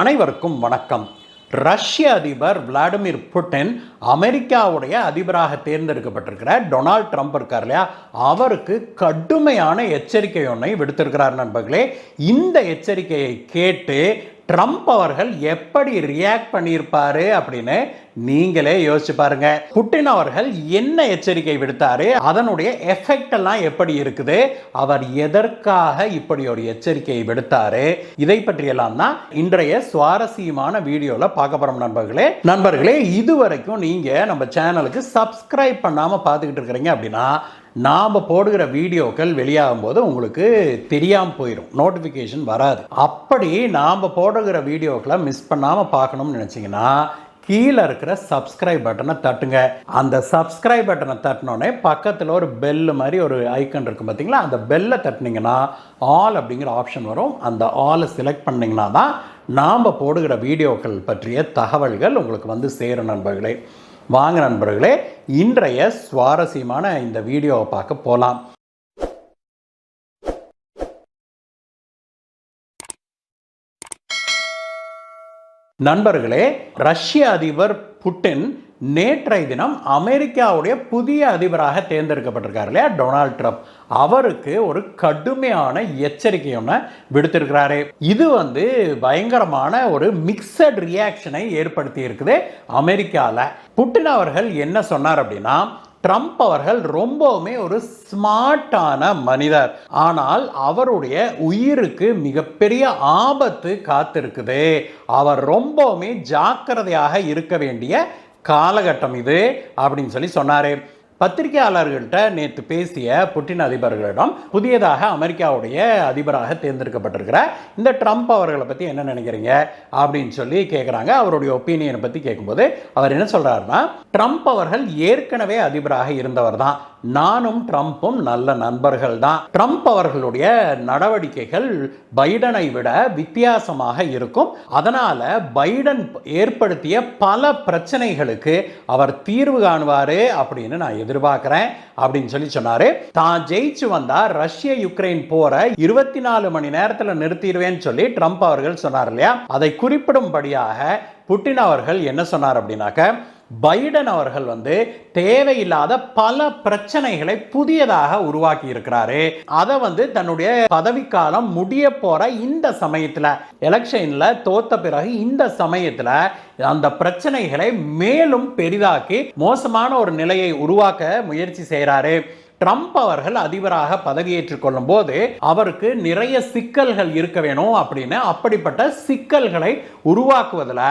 அனைவருக்கும் வணக்கம். ரஷ்ய அதிபர் விளாடிமிர் புட்டின் அமெரிக்காவுடைய அதிபராக தேர்ந்தெடுக்கப்பட்டிருக்கிற டொனால்ட் ட்ரம்ப் இருக்கார் இல்லையா, அவருக்கு கடுமையான எச்சரிக்கை ஒன்றை விடுத்திருக்கிறார் நண்பர்களே. இந்த எச்சரிக்கையை கேட்டு ட்ரம்ப் அவர்கள் எப்படி ரியாக்ட் பண்ணியிருப்பாரு அப்படின்னு நீங்களே யோசிச்சு பாருங்க. புட்டின் அவர்கள் என்ன எச்சரிக்கை விடுத்தாரு, அதனுடைய எஃபெக்ட் எல்லாம் எப்படி இருக்குது, அவர் எதற்காக இப்படி ஒரு எச்சரிக்கையை விடுத்தாரு, இதை பற்றியெல்லாம் தான் இன்றைய சுவாரஸ்யமான வீடியோல பார்க்க போறோம் நண்பர்களே. இதுவரைக்கும் நீங்க நம்ம சேனலுக்கு சப்ஸ்கிரைப் பண்ணாம பார்த்துக்கிட்டு இருக்கிறீங்க அப்படின்னா நாம் போடுகிற வீடியோக்கள் வெளியாகும் போது உங்களுக்கு தெரியாமல் போயிடும், நோட்டிஃபிகேஷன் வராது. அப்படி நாம் போடுகிற வீடியோக்களை மிஸ் பண்ணாமல் பார்க்கணும்னு நினச்சிங்கன்னா கீழே இருக்கிற சப்ஸ்கிரைப் பட்டனை தட்டுங்க. அந்த சப்ஸ்கிரைப் பட்டனை தட்டினோடனே பக்கத்தில் ஒரு பெல் மாதிரி ஒரு ஐக்கன் இருக்கும் பார்த்தீங்களா, அந்த பெல்லை தட்டினீங்கன்னா ஆல் அப்படிங்கிற ஆப்ஷன் வரும். அந்த ஆலை செலக்ட் பண்ணிங்கன்னா தான் நாம் போடுகிற வீடியோக்கள் பற்றிய தகவல்கள் உங்களுக்கு வந்து சேரும் நண்பர்களே. வாங்க நண்பர்களே, இன்றைய சுவாரஸ்யமான இந்த வீடியோவை பார்க்க போலாம். நண்பர்களே, ரஷ்ய அதிபர் புட்டின் நேற்றைய தினம் அமெரிக்காவுடைய புதிய அதிபராக தேர்ந்தெடுக்கப்பட்டிருக்கார் இல்லையா, டொனால்ட் ட்ரம்ப், அவருக்கு ஒரு கடுமையான எச்சரிக்கை ஒன்று விடுத்திருக்கிறாரு. இது வந்து பயங்கரமான ஒரு மிக்சட் ரியாக்ஷனை ஏற்படுத்தி இருக்குது அமெரிக்காவில். புட்டின் அவர்கள் என்ன சொன்னார் அப்படின்னா, ட்ரம்ப் அவர்கள் ரொம்பவுமே ஒரு ஸ்மார்ட்டான மனிதர், ஆனால் அவருடைய உயிருக்கு மிகப்பெரிய ஆபத்து காத்திருக்குது, அவர் ரொம்பவுமே ஜாக்கிரதையாக இருக்க வேண்டிய காலகட்டம் இது அப்படின்னு சொல்லி சொன்னாரு. பத்திரிகையாளர்கள்ட்ட நேற்று பேசிய புட்டின் அதிபர்களிடம் புதியதாக அமெரிக்காவுடைய அதிபராக தேர்ந்தெடுக்கப்பட்டிருக்கிற இந்த ட்ரம்ப் அவர்களை பற்றி என்ன நினைக்கிறீங்க அப்படின்னு சொல்லி கேட்குறாங்க. அவருடைய ஒப்பீனியனை பற்றி கேட்கும்போது அவர் என்ன சொல்கிறாருன்னா, ட்ரம்ப் அவர்கள் ஏற்கனவே அதிபராக இருந்தவர் தான், நானும் ட்ரம்ப்பும் நல்ல நண்பர்கள் தான். ட்ரம்ப் அவர்களுடைய நடவடிக்கைகள் பைடனை விட வித்தியாசமாக இருக்கும், அதனால பைடன் ஏற்படுத்திய பல பிரச்சனைகளுக்கு அவர் தீர்வு காணுவாரு அப்படின்னு நான் எதிர்பார்க்கிறேன் அப்படின்னு சொல்லி சொன்னாரு. தான் ஜெயிச்சு வந்தா ரஷ்ய யுக்ரைன் போரை 24 மணி நேரத்தில் நிறுத்திடுவேன்னு சொல்லி ட்ரம்ப் அவர்கள் சொன்னார் இல்லையா, அதை குறிப்பிடும்படியாக புட்டின் அவர்கள் என்ன சொன்னார் அப்படின்னாக்க, பைடன் அவர்கள் வந்து தேவையில்லாத பல பிரச்சனைகளை புதியதாக உருவாக்கி இருக்கிறாரு, அதை வந்து தன்னுடைய பதவிக்காலம் முடிய போற இந்த சமயத்துல, எலெக்ஷன்ல தோத்த பிறகு இந்த சமயத்துல அந்த பிரச்சனைகளை மேலும் பெரிதாக்கி மோசமான ஒரு நிலையை உருவாக்க முயற்சி செய்யறாரு. ட்ரம்ப் அவர்கள் அதிபராக பதவியேற்றுக் கொள்ளும் போது அவருக்கு நிறைய சிக்கல்கள் இருக்க வேணும் அப்படின்னு, அப்படிப்பட்ட சிக்கல்களை உருவாக்குவதில்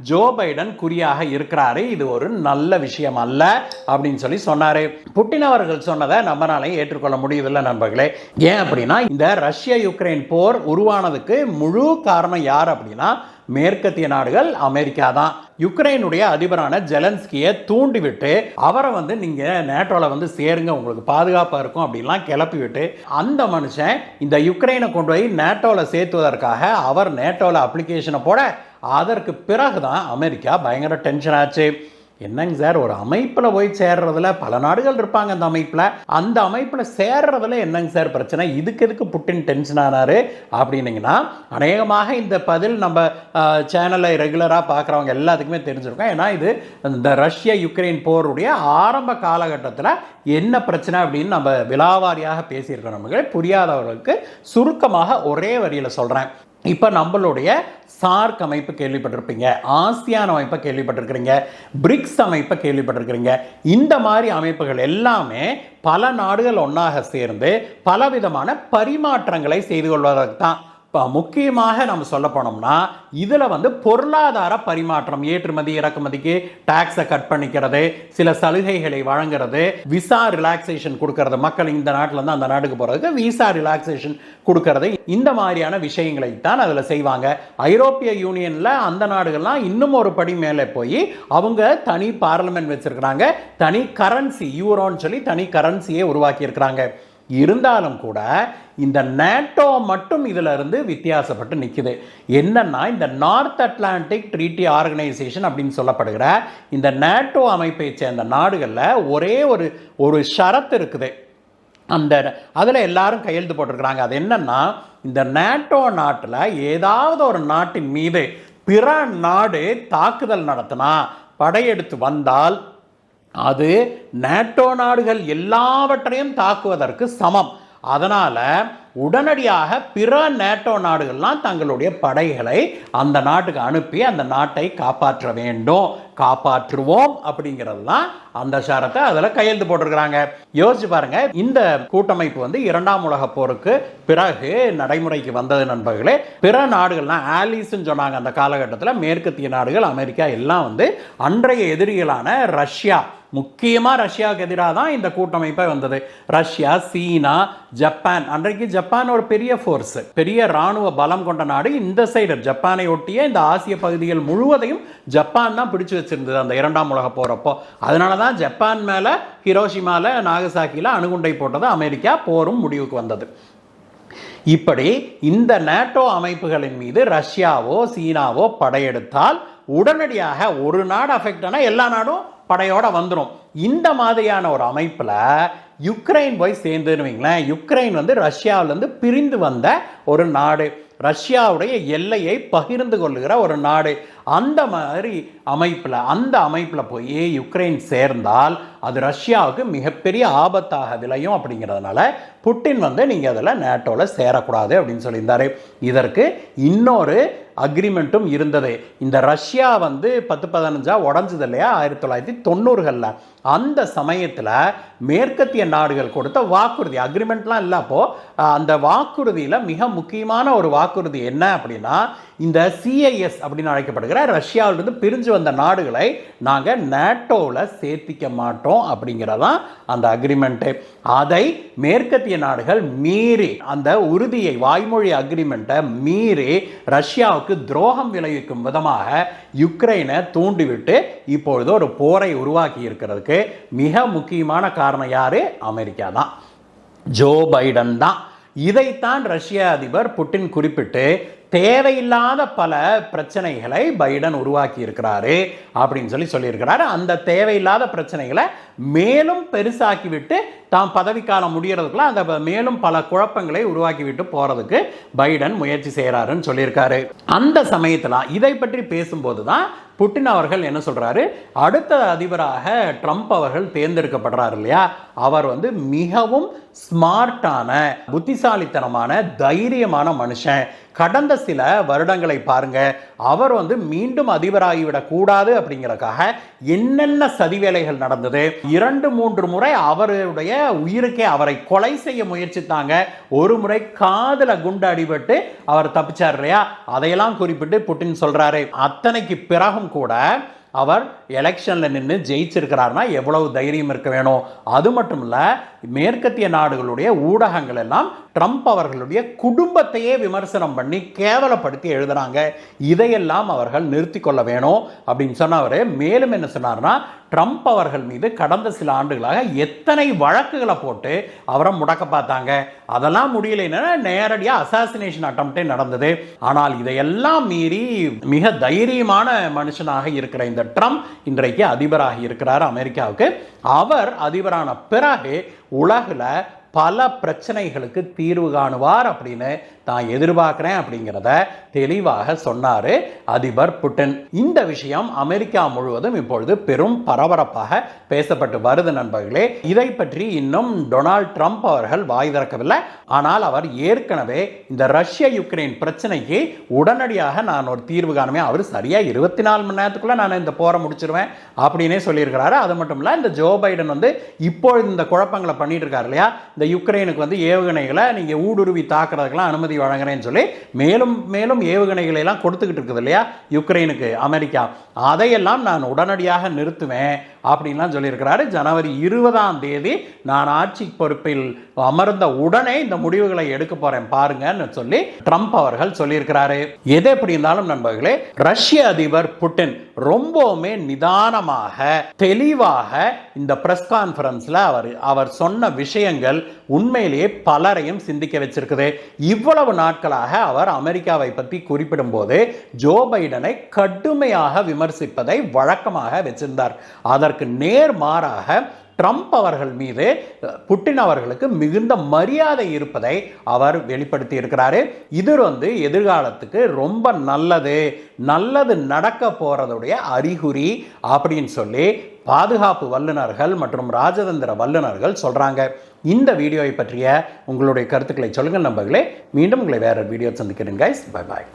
ஜோ பைடன் குறியாக இருக்கிறாரு. இது ஒரு நல்ல விஷயம் அல்ல அப்படின்னு சொல்லி சொன்னாரு. புட்டின் அவர்கள் சொன்னதை நம்மளால ஏற்றுக்கொள்ள முடியவில்லை நண்பர்களே. ஏன் அப்படின்னா, இந்த ரஷ்ய யுக்ரைன் போர் உருவானதுக்கு முழு காரணம் யார் அப்படின்னா மேற்கத்திய நாடுகள், அமெரிக்கா தான். யுக்ரைனுடைய அதிபரான ஜெலன்ஸ்கியை தூண்டிவிட்டு அவரை வந்து நீங்க நேட்டோல வந்து சேருங்க, உங்களுக்கு பாதுகாப்பா இருக்கும் அப்படின்லாம் கிளப்பி விட்டு அந்த மனுஷன் இந்த யுக்ரைனை கொண்டு போய் நேட்டோல சேர்த்துவதற்காக அவர் நேட்டோல அப்ளிகேஷனை போட, அதற்கு பிறகுதான் அமெரிக்கா பயங்கர டென்ஷன் ஆச்சு. என்னங்க சார், ஒரு அமைப்பில் போய் சேர்றதுல பல நாடுகள் இருப்பாங்க, அந்த அமைப்பில் சேர்றதுல என்னங்க சார் பிரச்சனை, இதுக்கு எதுக்கு புட்டின் டென்ஷன் ஆனாரு அப்படின்னீங்கன்னா, அநேகமாக இந்த பதில் நம்ம சேனலில் ரெகுலராக பார்க்குறவங்க எல்லாத்துக்குமே தெரிஞ்சிருக்கும். ஏன்னா இது இந்த ரஷ்ய யுக்ரைன் போருடைய ஆரம்ப காலகட்டத்தில் என்ன பிரச்சனை அப்படின்னு நம்ம விலாவாரியாக பேசியிருக்கோம். நமக்கு புரியாதவர்களுக்கு சுருக்கமாக ஒரே வரியில் சொல்கிறேன். இப்போ நம்மளுடைய சார்க் அமைப்பு கேள்விப்பட்டிருப்பீங்க, ஆசியான் அமைப்பை கேள்விப்பட்டிருக்கிறீங்க, பிரிக்ஸ் அமைப்பை கேள்விப்பட்டிருக்கிறீங்க. இந்த மாதிரி அமைப்புகள் எல்லாமே பல நாடுகள் ஒன்றாக சேர்ந்து பலவிதமான பரிமாற்றங்களை செய்து கொள்வதற்கு தான். இப்போ முக்கியமாக நம்ம சொல்ல போனோம்னா இதில் வந்து பொருளாதார பரிமாற்றம், ஏற்றுமதி இறக்குமதிக்கு டாக்ஸை கட் பண்ணிக்கிறது, சில சலுகைகளை வழங்குறது, விசா ரிலாக்ஸேஷன் கொடுக்கறது, மக்கள் இந்த நாட்டில் இருந்து அந்த நாட்டுக்கு போகிறதுக்கு விசா ரிலாக்ஸேஷன் கொடுக்கறது, இந்த மாதிரியான விஷயங்களை தான் அதில் செய்வாங்க. ஐரோப்பிய யூனியனில் அந்த நாடுகள்லாம் இன்னும் ஒரு படி மேலே போய் அவங்க தனி பார்லிமெண்ட் வச்சிருக்கிறாங்க, தனி கரன்சி யூரோன்னு சொல்லி தனி கரன்சியை உருவாக்கி இருக்கிறாங்க. இருந்தாலும் கூட இந்த நேட்டோ மட்டும் இதுல இருந்து வித்தியாசப்பட்டு நிற்குது. என்னன்னா, இந்த நார்த் அட்லாண்டிக் ட்ரீட்டி ஆர்கனைசேஷன் அப்படின்னு சொல்லப்படுகிற இந்த நேட்டோ அமைப்பை சேர்ந்த நாடுகளில் ஒரே ஒரு ஷரத்து இருக்குது. அதில் எல்லாரும் கையெழுத்து போட்டிருக்கிறாங்க. அது என்னன்னா, இந்த நேட்டோ நாட்டில் ஏதாவது ஒரு நாட்டின் மீது பிற நாடு தாக்குதல் நடத்தினா, படையெடுத்து வந்தால் அது நேட்டோ நாடுகள் எல்லாவற்றையும் தாக்குவதற்கு சமம். அதனால உடனடியாக பிற நேட்டோ நாடுகள்லாம் தங்களுடைய படைகளை அந்த நாட்டுக்கு அனுப்பி அந்த நாட்டை காப்பாற்ற வேண்டும், காப்பாற்றுவோம் அப்படிங்கிறது தான் அந்த ஷரத்தை அதில் கையெழுத்து போட்டிருக்கிறாங்க. யோசிச்சு பாருங்க, இந்த கூட்டமைப்பு வந்து 2ஆம் உலக போருக்கு பிறகு நடைமுறைக்கு வந்தது நண்பர்களே. பிற நாடுகள்லாம் ஆலிஸ்ன்னு சொன்னாங்க அந்த காலகட்டத்தில். மேற்கத்திய நாடுகள், அமெரிக்கா எல்லாம் வந்து அன்றைய எதிரிகளான ரஷ்யா, முக்கியமாக ரஷ்யாவுக்கு எதிராக தான் இந்த கூட்டமைப்பை வந்தது. ரஷ்யா, சீனா, ஜப்பான். அன்றைக்கு ஜப்பான் ஒரு பெரிய ஃபோர்ஸ், பெரிய இராணுவ பலம் கொண்ட நாடு. இந்த சைடு ஜப்பானை ஒட்டிய இந்த ஆசிய பகுதிகள் முழுவதையும் ஜப்பான் தான் பிடிச்சு வச்சிருந்தது அந்த 2ஆம் உலக போறப்போ. அதனால தான் ஜப்பான் மேலே, ஹிரோஷிமால, நாகசாக்கியில் அணுகுண்டை போட்டது அமெரிக்கா. போரும் முடிவுக்கு வந்தது. இப்படி இந்த நேட்டோ அமைப்புகளின் மீது ரஷ்யாவோ சீனாவோ படையெடுத்தால் உடனடியாக ஒரு நாடு அஃபெக்ட் ஆனால் எல்லா நாடும் படையோட வந்துடும். இந்த மாதிரியான ஒரு அமைப்பில் யுக்ரைன் போய் சேர்ந்துன்னு வைங்களேன். யுக்ரைன் வந்து ரஷ்யாவிலேருந்து பிரிந்து வந்த ஒரு நாடு, ரஷ்யாவுடைய எல்லையை பகிர்ந்து கொள்ளுகிற ஒரு நாடு. அந்த மாதிரி அமைப்பில் போய் யுக்ரைன் சேர்ந்தால் அது ரஷ்யாவுக்கு மிகப்பெரிய ஆபத்தாக விளையும். அப்படிங்கிறதுனால புட்டின் வந்து நீங்கள் அதில் நேட்டோவில் சேரக்கூடாது அப்படின்னு சொல்லியிருந்தாரு. இதற்கு இன்னொரு அக்ரிமெண்ட்டும் இருந்தது. இந்த ரஷ்யா வந்து 10-15 உடஞ்சது இல்லையா 1990களில். அந்த சமயத்தில் மேற்கத்திய நாடுகள் கொடுத்த வாக்குறுதி, அக்ரிமெண்ட்லாம் இல்லை அப்போ, அந்த வாக்குறுதியில் மிக முக்கியமான ஒரு வாக்குறுதி என்ன அப்படின்னா, இந்த சிஐஎஸ் அப்படின்னு அழைக்கப்படுகிற ரஷ்யாவிலிருந்து பிரிஞ்சு வந்த நாடுகளை நாங்கள் நேட்டோவில் சேர்த்திக்க மாட்டோம் அப்படிங்கிறதான் அந்த அக்ரிமெண்ட்டு. அதை மேற்கத்திய நாடுகள் மீறி, அந்த உறுதியை, வாய்மொழி அக்ரிமெண்ட்டை மீறி ரஷ்யாவுக்கு துரோகம் விளைவிக்கும் விதமாக யுக்ரைனை தூண்டிவிட்டு இப்பொழுது ஒரு போரை உருவாக்கி இருக்கிறதுக்கு மிக முக்கியமான காரணம் யாரு? அமெரிக்கா தான், ஜோ பைடன் தான். இதைத்தான் ரஷ்ய அதிபர் புட்டின் குறிப்பிட்டு தேவையில்லாத பல பிரச்சனைகளை பைடன் உருவாக்கி இருக்கிறாரு அப்படின்னு சொல்லியிருக்கிறாரு. அந்த தேவையில்லாத பிரச்சனைகளை மேலும் பெருசாக்கிவிட்டு தாம் பதவிக்காலம் முடியறதுக்குள்ள அந்த மேலும் பல குழப்பங்களை உருவாக்கிவிட்டு போறதுக்கு பைடன் முயற்சி செய்யறாருன்னு சொல்லியிருக்காரு. அந்த சமயத்தில் இதை பற்றி பேசும்போது தான் புட்டின் அவர்கள் என்ன சொல்றாரு, அடுத்த அதிபராக ட்ரம்ப் அவர்கள் தேர்ந்தெடுக்கப்படுறாரு இல்லையா, அவர் வந்து மிகவும் ஸ்மார்ட்டான, புத்திசாலித்தனமான, தைரியமான மனுஷன். கடந்த சில வருடங்களை பாருங்க, அவர் வந்து மீண்டும் அதிபராகிவிடக் கூடாது அப்படிங்கிறதுக்காக என்னென்ன சதிவேலைகள் நடந்தது. 2-3 முறை அவருடைய உயிருக்கே அவரை கொலை செய்ய முயற்சித்தாங்க. ஒரு முறை காதுல குண்டு அடிபட்டு அவர் தப்பிச்சார் இல்லையா, அதையெல்லாம் குறிப்பிட்டு புட்டின் சொல்றாரு. அத்தனைக்கு பிறகும் கூட அவர் எலெக்ஷன்ல நின்று ஜெயிச்சிருக்கிறார்னா எவ்வளவு தைரியம் இருக்க வேணும். அது மட்டும் இல்ல, மேற்கத்திய நாடுகளுடைய ஊடகங்கள் எல்லாம் ட்ரம்ப் அவர்களுடைய குடும்பத்தையே விமர்சனம் பண்ணி கேவலப்படுத்தி எழுதுறாங்க. இதையெல்லாம் அவர்கள் நிறுத்தி கொள்ள வேணும் அப்படின்னு சொன்னவர் மேலும் என்ன சொன்னார்னா, ட்ரம்ப் அவர்கள் மீது கடந்த சில ஆண்டுகளாக எத்தனை வழக்குகளை போட்டு அவரை முடக்க பார்த்தாங்க. அதெல்லாம் முடியலைன்னா நேரடியாக அசாசினேஷன் அட்டம்ப்டே நடந்தது. ஆனால் இதையெல்லாம் மீறி மிக தைரியமான மனுஷனாக இருக்கிற இந்த ட்ரம்ப் இன்றைக்கு அதிபராக இருக்கிறார் அமெரிக்காவுக்கு. அவர் அதிபரான பிறகு உலகில் பல பிரச்சனைகளுக்கு தீர்வு காணுவார் அப்படின்னு தான் எதிர்பார்க்கிறேன் அப்படிங்கிறத தெளிவாக சொன்னார் அதிபர் புட்டின். இந்த விஷயம் அமெரிக்கா முழுவதும் இப்பொழுது பெரும் பரபரப்பாக பேசப்பட்டு வருது நண்பர்களே. இதை பற்றி இன்னும் டொனால்ட் ட்ரம்ப் அவர்கள் வாய் திறக்கவில்லை. ஆனால் அவர் ஏற்கனவே இந்த ரஷ்ய யுக்ரைன் பிரச்சனைக்கு உடனடியாக நான் ஒரு தீர்வு காணுவேன், அவர் சரியா 24 மணி நேரத்துக்குள்ள நான் இந்த போரை முடிச்சிருவேன் அப்படின்னே சொல்லியிருக்கிறாரு. அது மட்டும் இல்ல, இந்த ஜோ பைடன் வந்து இப்பொழுது இந்த குழப்பங்களை பண்ணிட்டு இருக்காரு இல்லையா, இந்த யுக்ரைனுக்கு வந்து ஏவுகணைகளை நீங்க ஊடுருவி தாக்குறதுக்கெல்லாம் அனுமதி வழங்குறேன்னு சொல்லி மேலும் மேலும் ஏவுகணைகளை எல்லாம் கொடுத்துக்கிட்டு இருக்குது இல்லையா யுக்ரைனுக்கு அமெரிக்கா, அதையெல்லாம் நான் உடனடியாக நிறுத்துவேன் அப்படின்லாம் சொல்லியிருக்கிறாரு. ஜனவரி 20ஆம் தேதி நான் ஆட்சி பொறுப்பில் அமர்ந்த உடனே இந்த முடிவுகளை எடுக்க போறேன் பாருங்கன்னு சொல்லி ட்ரம்ப் அவர்கள் சொல்லியிருக்கிறாரு. எது எப்படி இருந்தாலும் நண்பர்களே, ரஷ்ய அதிபர் புட்டின் ரொம்பவுமே நிதானமாக தெளிவாக இந்த பிரஸ் கான்ஃபரன்ஸ்ல அவர் சொன்ன விஷயங்கள் உண்மையிலேயே பலரையும் சிந்திக்க வச்சிருக்குது. இவ்வளவு நாட்களாக அவர் அமெரிக்காவை பற்றி குறிப்பிடும் போது ஜோ பைடனை கடுமையாக விமர்சிப்பதை வழக்கமாக வச்சிருந்தார். அதற்கு நேர்மாறாக ட்ரம்ப் அவர்கள் மீது புட்டின் அவர்களுக்கு மிகுந்த மரியாதை இருப்பதை அவர் வெளிப்படுத்தி இருக்கிறாரு. இது எதிர்காலத்துக்கு ரொம்ப நல்லது நடக்க போறதுடைய அறிகுறி அப்படின்னு சொல்லி பாதுகாப்பு வல்லுநர்கள் மற்றும் ராஜதந்திர வல்லுநர்கள் சொல்றாங்க. இந்த வீடியோவை பற்றிய உங்களுடைய கருத்துக்களை சொல்லுங்கள் நண்பர்களே. மீண்டும் உங்களை வேற வீடியோ சந்திக்கிறேன் கைஸ். Bye bye.